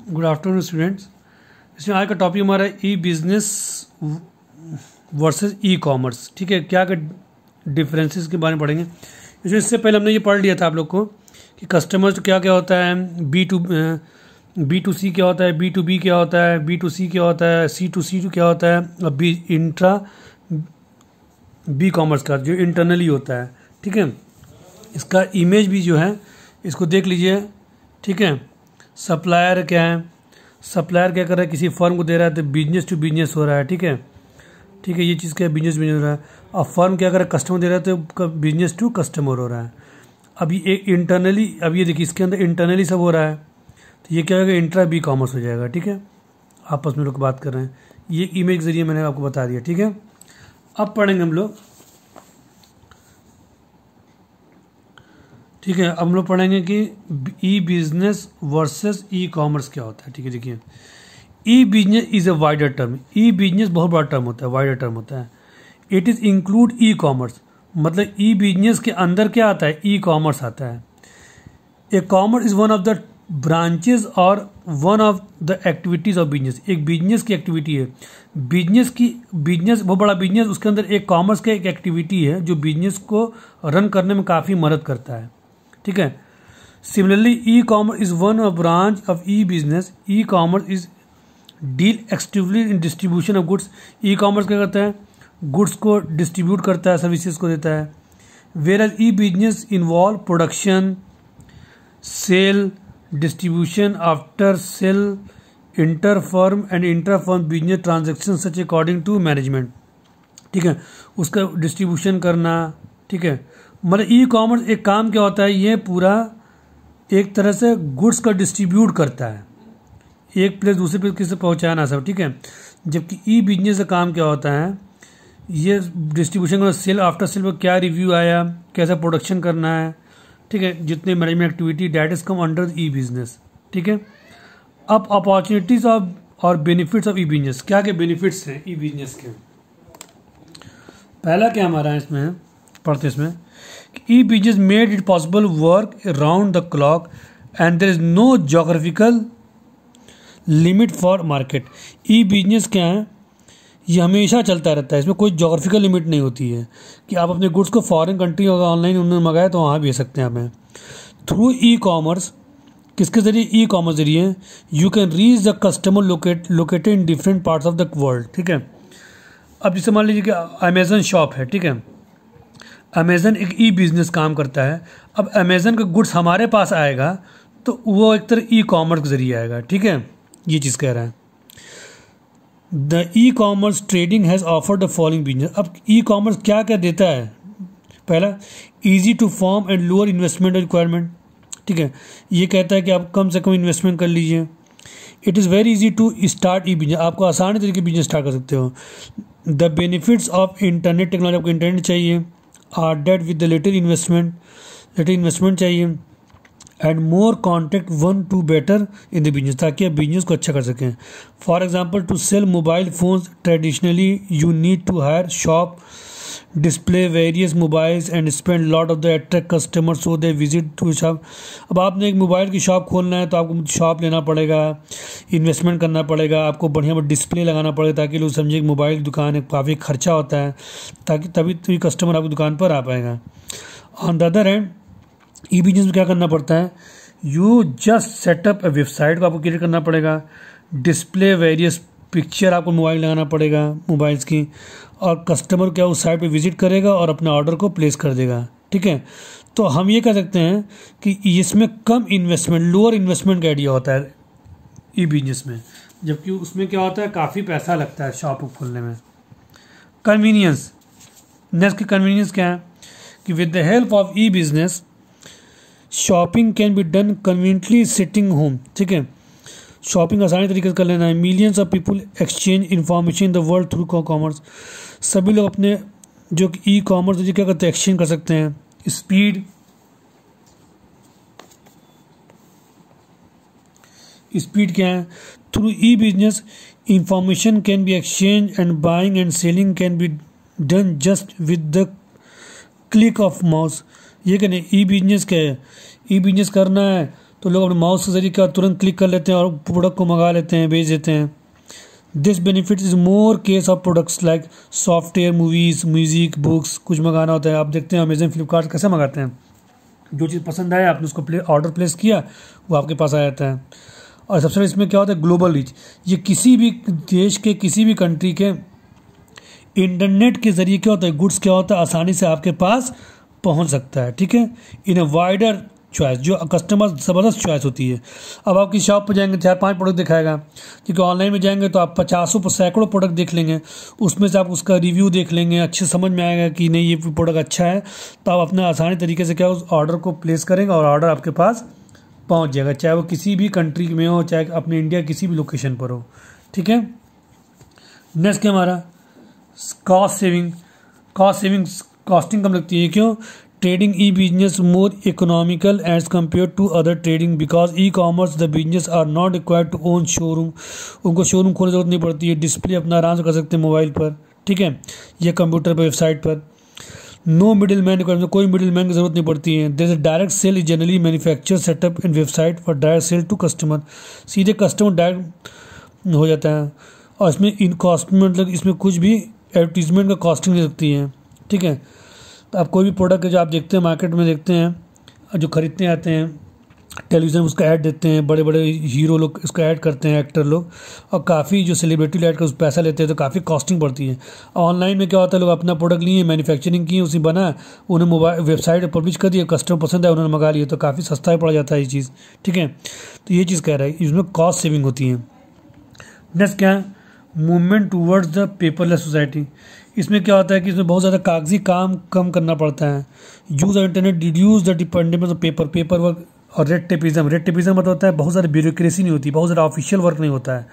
Good afternoon students. इसमें आज का टॉपिक हमारा ई बिजनेस वर्सेस ई कॉमर्स। ठीक है, क्या क्या डिफरेंसेस के बारे में पढ़ेंगे। इससे पहले हमने ये पढ़ लिया था आप लोग को कि कस्टमर्स क्या क्या होता है, बी टू सी क्या होता है, बी टू बी क्या होता है, बी टू सी क्या होता है, सी टू सी क्या होता है, और बी इंट्रा बी कॉमर्स का जो इंटरनली होता है। ठीक है, इसका इमेज भी जो है इसको देख लीजिए। ठीक है, सप्लायर क्या है, सप्लायर क्या कर रहा है, किसी फर्म को दे रहा है तो बिजनेस टू बिजनेस हो रहा है। ठीक है, ठीक है, ये चीज़ क्या है, बिजनेस बिजनेस हो रहा है। और फर्म क्या कर रहा है, कस्टमर दे रहा है तो बिजनेस टू कस्टमर हो रहा है। अब ये इंटरनली, अब ये देखिए इसके अंदर इंटरनली सब हो रहा है तो ये क्या होगा, इंट्रा बी कॉमर्स हो जाएगा। ठीक है, आपस में लोग बात कर रहे हैं, ये इमेज के जरिए मैंने आपको बता दिया। ठीक है, अब पढ़ेंगे हम लोग। ठीक है, अब हम लोग पढ़ेंगे कि e business versus e commerce क्या होता है। ठीक है, देखिए e business is a wider term. E business बहुत बड़ा टर्म होता है, वाइडर टर्म होता है। It is include e commerce, मतलब ई बिजनेस के अंदर क्या आता है, ई कॉमर्स आता है। A commerce is one of the branches और one of the activities of business. एक बिजनेस की एक्टिविटी है, बिजनेस बहुत बड़ा बिजनेस, उसके अंदर एक कॉमर्स का एक एक्टिविटी है जो बिजनेस को रन करने में काफ़ी मदद करता है। ठीक है, similarly e commerce is one of branch of e business. E commerce is deal extensively in distribution of goods. E commerce क्या करता है, गुड्स को डिस्ट्रीब्यूट करता है, सर्विसेज को देता है। Whereas e business involve production, sale, distribution, after sale, inter firm and inter firm business transaction such according to management. ठीक है, उसका डिस्ट्रीब्यूशन करना। ठीक है, मतलब ई कॉमर्स एक काम क्या होता है, ये पूरा एक तरह से गुड्स का डिस्ट्रीब्यूट करता है, एक प्लेस दूसरे प्लेस किसी पहुंचाना सब। ठीक है, जबकि ई बिजनेस का काम क्या होता है, ये डिस्ट्रीब्यूशन का, सेल आफ्टर सेल पर क्या रिव्यू आया, कैसा प्रोडक्शन करना है। ठीक है, जितने management activity that is come under E business. ठीक है, अब अपॉर्चुनिटीज ऑफ और बेनिफिट्स ऑफ ई बिजनेस। क्या क्या बेनिफिट्स हैं ई बिजनेस के। पहला क्या हमारा है इसमें पढ़ते इसमें, e business made it possible work around the clock and there is no geographical limit for market. E business क्या है, ये हमेशा चलता रहता है, इसमें कोई जोग्राफिकल लिमिट नहीं होती है कि आप अपने गुड्स को फॉरेन कंट्री होगा ऑनलाइन उन्होंने मंगाया तो वहाँ भेज सकते हैं हमें। थ्रू ई कॉमर्स, किसके जरिए, ई कॉमर्स जरिए you can reach the customer located in different parts of the world. ठीक है, अब जैसे मान लीजिए कि अमेजन शॉप है। ठीक है, अमेजन एक ई बिजनेस काम करता है। अब अमेजन का गुड्स हमारे पास आएगा तो वो एक तरह ई कॉमर्स के जरिए आएगा। ठीक है, ये चीज़ कह रहा है। The e commerce trading has offered the following business. अब ई कॉमर्स क्या क्या देता है, पहला easy to form and lower investment requirement. ठीक है, ये कहता है कि आप कम से कम इन्वेस्टमेंट कर लीजिए। It is very easy to start e business, आपको आसानी तरीके बिजनेस स्टार्ट कर सकते हो। The benefits of internet technology, आपको इंटरनेट चाहिए, are date with the letter investment चाहिए, and more contact one to better in the business, ताकि आप बिजनेस को अच्छा कर सकें। For example, to sell mobile phones traditionally you need to hire shop, display various mobiles and spend lot of the attract customer so they visit to shop. अब आपने एक mobile की शॉप खोलना है तो आपको शॉप लेना पड़ेगा, इन्वेस्टमेंट करना पड़ेगा, आपको बढ़िया डिस्प्ले लगाना पड़ेगा ताकि लोग समझे कि मोबाइल की दुकान है, काफ़ी खर्चा होता है, ताकि तभी कस्टमर आपकी दुकान पर आ पाएगा। On the other hand, E business में क्या करना पड़ता है, you just setup A website को आपको क्रिएट करना पड़ेगा, डिस्प्ले वेरियस पिक्चर आपको मोबाइल लगाना पड़ेगा मोबाइल्स की, और कस्टमर क्या उस साइट पे विजिट करेगा और अपने ऑर्डर को प्लेस कर देगा। ठीक है, तो हम ये कह सकते हैं कि इसमें कम इन्वेस्टमेंट, लोअर इन्वेस्टमेंट का आइडिया होता है ई बिजनेस में, जबकि उसमें क्या होता है, काफ़ी पैसा लगता है शॉप खोलने में। कन्वीनियंस, नेक्स्ट की कन्वीनियंस क्या है कि with the help of e business shopping can be done conveniently sitting home. ठीक है, शॉपिंग आसानी तरीके से कर लेना है। Millions of people exchange information in the world through commerce. सभी लोग अपने जो ई कॉमर्स क्या करते हैं, एक्सचेंज कर सकते हैं। स्पीड क्या है, through E business information can be exchange and buying and selling can be done just with the click of mouse. ये कहने ई बिजनेस क्या है, ई बिजनेस करना है तो लोग अपने माउस के जरिए क्या तुरंत क्लिक कर लेते हैं और प्रोडक्ट को मंगा लेते हैं, भेज देते हैं। This benefit is more case of products like software, movies, music, books. कुछ मंगाना होता है, आप देखते हैं अमेजन, फ्लिपकार्ट कैसे मंगाते हैं, जो चीज़ पसंद आया आपने उसको ऑर्डर प्लेस किया, वो आपके पास आ जाता है। और सबसे इसमें क्या होता है, ग्लोबल रीच। ये किसी भी देश के, किसी भी कंट्री के इंटरनेट के जरिए क्या होता है, गुड्स क्या होता है, आसानी से आपके पास पहुंच सकता है। ठीक है, इन ए वाइडर चॉइस, जो कस्टमर ज़बरदस्त चॉइस होती है। अब आप किसी शॉप पर जाएंगे 4-5 प्रोडक्ट दिखाएगा, क्योंकि ऑनलाइन में जाएंगे तो आप 50 सैकड़ों प्रोडक्ट देख लेंगे, उसमें से आप उसका रिव्यू देख लेंगे, अच्छे समझ में आएगा कि नहीं ये प्रोडक्ट अच्छा है, तो आप अपने आसानी तरीके से क्या उस ऑर्डर को प्लेस करेंगे और ऑर्डर आपके पास पहुंच जाएगा, चाहे वो किसी भी कंट्री में हो, चाहे अपने इंडिया किसी भी लोकेशन पर हो। ठीक है, नेक्स्ट क्या हमारा कॉस्ट सेविंग। कॉस्टिंग कम लगती है, क्यों? Trading e business more economical as compared to other trading because e commerce the business are not required to own showroom. उनको शोरूम खोलने की जरूरत नहीं पड़ती है, डिस्प्ले अपना आराम से कर सकते हैं मोबाइल पर, ठीक है, या कंप्यूटर पर, वेबसाइट पर। नो मिडिल मैन रिक्वायरमेंट, कोई मिडिल मैन की जरूरत नहीं पड़ती है। There is a direct sale is generally manufacture setup in website for direct sale to customer. सीधे कस्टमर डायरेक्ट हो जाता है, और इसमें इन कॉस्ट मतलब इसमें कुछ भी एडवर्टीजमेंट का कॉस्टिंग नहीं लगती है। ठीक है, तो आप कोई भी प्रोडक्ट जो आप देखते हैं मार्केट में देखते हैं, जो खरीदते आते हैं टेलीविज़न, उसका ऐड देते हैं, बड़े बड़े हीरो लोग इसका ऐड करते हैं, एक्टर लोग, और काफ़ी जो सेलिब्रिटी ऐड कर उस पैसा लेते हैं, तो काफ़ी कॉस्टिंग पड़ती है। ऑनलाइन में क्या होता है, लोग अपना प्रोडक्ट लिए, मैन्युफैक्चरिंग की, उसी बना, उन्हें मोबाइल वेबसाइट पर पब्लिश कर दिया, कस्टमर पसंद है उन्होंने मंगा लिया, तो काफ़ी सस्ता ही पड़ जाता है ये चीज़। ठीक है, तो ये चीज़ कह रहा है, इसमें कॉस्ट सेविंग होती है। नेक्स्ट क्या है, movement towards the paperless society. इसमें क्या होता है कि इसमें बहुत ज़्यादा कागजी काम कम करना पड़ता है। Use of internet reduce the dependence of paper work और रेड टेपिज्म मतलब होता है बहुत ज़्यादा ब्यूरोक्रेसी नहीं होती, बहुत ज़्यादा ऑफिशियल वर्क नहीं होता है।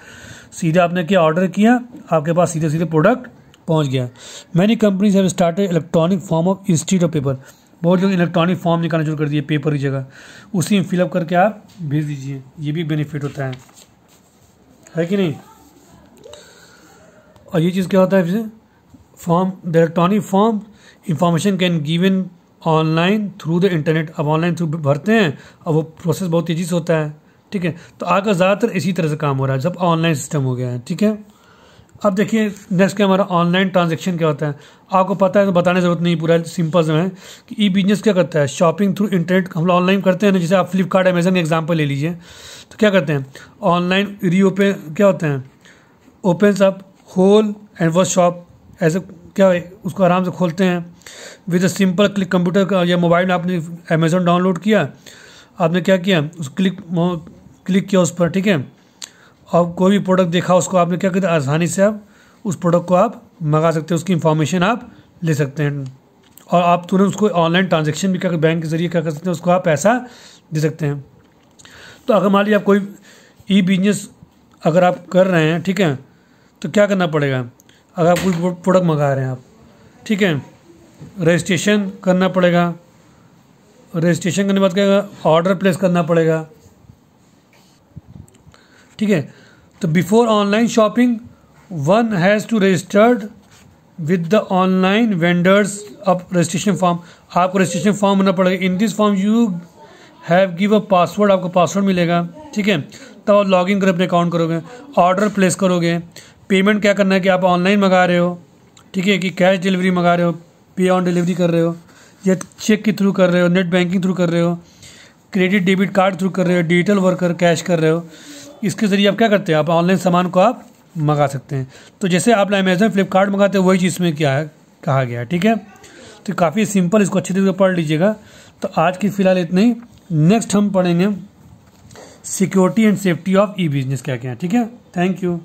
सीधे आपने क्या ऑर्डर किया, आपके पास सीधे सीधे प्रोडक्ट पहुंच गया। Many companies have started electronic form of institute of paper. बहुत लोग इलेक्ट्रॉनिक फॉर्म निकालना शुरू कर दिए पेपर की जगह, उसी में फिलअप करके आप भेज दीजिए, ये भी बेनिफिट होता है कि नहीं। और ये चीज़ क्या होता है, form the electronic form information can given online through the internet. अब ऑनलाइन थ्रू भरते हैं और वो प्रोसेस बहुत तेज़ी से होता है। ठीक है, तो आगे ज़्यादातर इसी तरह से काम हो रहा है, जब ऑनलाइन सिस्टम हो गया है। ठीक है, अब देखिए नेक्स्ट क्या हमारा ऑनलाइन ट्रांजेक्शन क्या होता है, आपको पता है तो बताने ज़रूरत नहीं, पूरा सिंपल से है कि ई बिजनेस क्या करता है, शॉपिंग थ्रू इंटरनेट हम लोग ऑनलाइन करते हैं ना, जैसे आप फ्लिपकार्ट अमेजन का एग्जाम्पल ले लीजिए, तो क्या करते हैं ऑनलाइन रीओपन क्या होते हैं, ओपन्स अप होल एंड वो शॉप, ऐसे क्या है उसको आराम से खोलते हैं with a simple click. Computer का या मोबाइल में आपने अमेजोन डाउनलोड किया, आपने क्या किया, उस क्लिक किया उस पर, ठीक है, और कोई भी प्रोडक्ट देखा उसको आपने क्या किया, आसानी से आप उस प्रोडक्ट को आप मंगा सकते हैं, उसकी इंफॉर्मेशन आप ले सकते हैं, और आप तुरंत उसको ऑनलाइन ट्रांजेक्शन भी क्या बैंक के जरिए क्या कर सकते हैं, उसको आप पैसा दे सकते हैं। तो अगर मान लीजिए आप कोई ई बिजनेस अगर आप कर रहे हैं, ठीक है, तो क्या करना पड़ेगा, अगर आप कोई प्रोडक्ट मंगा रहे हैं आप, ठीक है, रजिस्ट्रेशन करना पड़ेगा, रजिस्ट्रेशन करने के बाद क्या ऑर्डर प्लेस करना पड़ेगा। ठीक है, तो before online shopping one has to registered with the online vendors of registration form. आपको रजिस्ट्रेशन फॉर्म भरना पड़ेगा। In this form you have give a password, आपको पासवर्ड मिलेगा। ठीक है, तब आप लॉग इन कर अपने अकाउंट करोगे, ऑर्डर प्लेस करोगे, पेमेंट क्या करना है कि आप ऑनलाइन मंगा रहे हो, ठीक है, कि कैश डिलीवरी मंगा रहे हो, पे ऑन डिलीवरी कर रहे हो, या चेक के थ्रू कर रहे हो, नेट बैंकिंग थ्रू कर रहे हो, क्रेडिट डेबिट कार्ड थ्रू कर रहे हो, डिजिटल वर्कर कैश कर रहे हो, इसके ज़रिए आप क्या करते हैं, आप ऑनलाइन सामान को आप मंगा सकते हैं। तो जैसे आप अमेजन फ्लिपकार्ट मंगाते हैं वही चीज़ में क्या है कहा गया है। ठीक है, तो काफ़ी सिंपल, इसको अच्छी तरीके से पढ़ लीजिएगा। तो आज की फ़िलहाल इतना ही, नेक्स्ट हम पढ़ेंगे security and safety of e business क्या क्या है। ठीक है, थैंक यू।